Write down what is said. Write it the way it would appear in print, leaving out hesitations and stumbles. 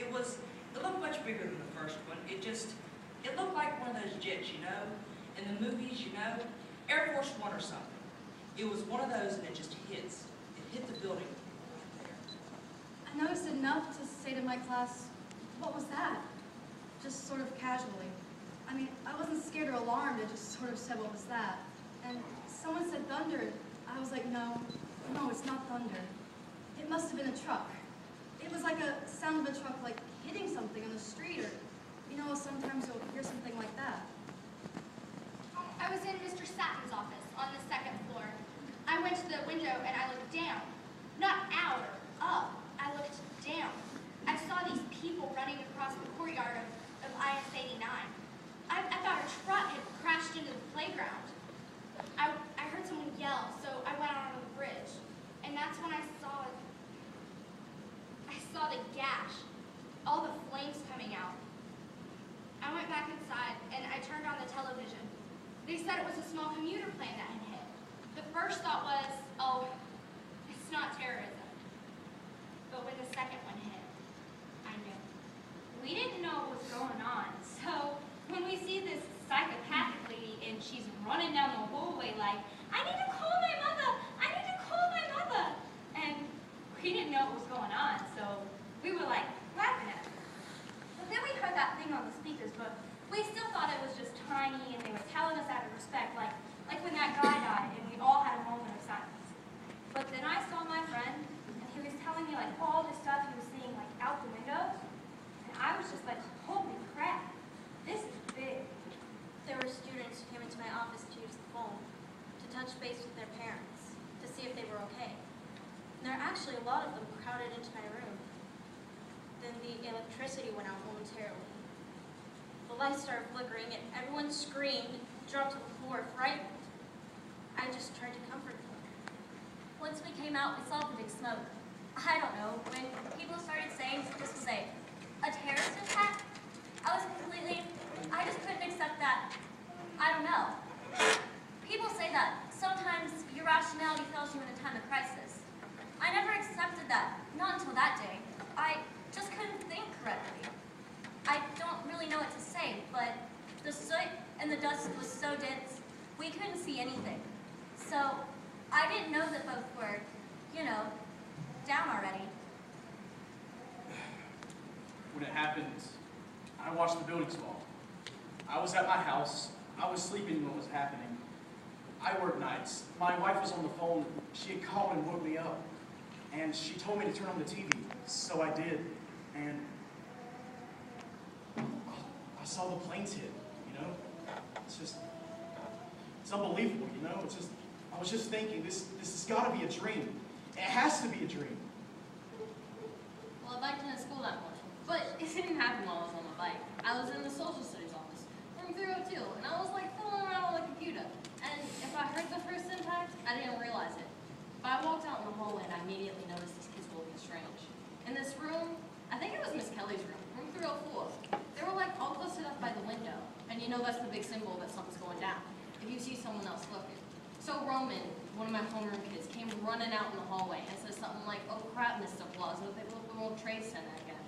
It looked much bigger than the first one. It looked like one of those jets, you know, in the movies, you know, Air Force One or something. It was one of those, and it just hits. It hit the building right there. I noticed enough to say to my class, "What was that?" Just sort of casually. I mean, I wasn't scared or alarmed. I just sort of said, "What was that?" And someone said thunder. I was like, no, it's not thunder. It must have been a truck. It was like a sound of a truck, like hitting something on the street, or, you know, sometimes you'll hear something like that. I was in Mr. Satton's office on the second floor. I went to the window and I looked down. Not out or up. I looked down. I saw these people running across the courtyard of IS 89. I thought a truck had crashed into the playground. I heard someone yell, so I went out on the bridge. And that's when I saw the gash, all the flames coming out. I went back inside and I turned on the television. They said it was a small commuter plane that had hit. The first thought was, oh, it's not terrorism. But when the second one hit, I knew. We didn't know what was going on, so when we see this psychopathic lady and she's running down the hallway like, "I need to call my mother! I need to call my mother!" And we didn't know what was going on, so we were like laughing at her. But then we heard that thing on the speakers, but we still thought it was just tiny and they were telling us out of respect, like when that guy died and we all had a moment of silence. But then I saw my friend and he was telling me like all this stuff he was seeing like out the windows, and I was just like, holy crap, this is big. There were students who came into my office to use the phone, to touch base with their parents, to see if they were okay. And there are actually a lot of them crowded into my room. Then the electricity went out momentarily. The lights started flickering and everyone screamed, dropped to the floor, frightened. I just tried to comfort them. Once we came out, we saw the big smoke. I don't know, when people started saying this was a terrorist attack, I just couldn't accept that. I don't know. People say that sometimes your rationality fails you in a time of crisis. I never accepted that, not until that day. I just couldn't think correctly. I don't really know what to say, but the soot and the dust was so dense, we couldn't see anything. So I didn't know that both were, you know, down already. When it happened, I watched the buildings fall. I was at my house. I was sleeping when it was happening. I work nights. My wife was on the phone. She had called and woke me up. And she told me to turn on the TV. So I did. And I saw the planes hit, you know? It's unbelievable, you know? I was just thinking, this has got to be a dream. It has to be a dream. Well, I biked into school that morning, but it didn't happen while I was on my bike. I was in the social studies office, room 302, and I was like fiddling around on the computer. And if I heard the first impact, I didn't realize it. But I walked out in the hallway and I immediately noticed these kids were looking strange. In this room, I think it was Miss Kelly's room 304, they were like all clustered up by the window. And you know that's the big symbol that something's going down, if you see someone else looking. So Roman, one of my homeroom kids, came running out in the hallway and said something like, "Oh crap, Mr. Plaza, they were the World Trade Center again."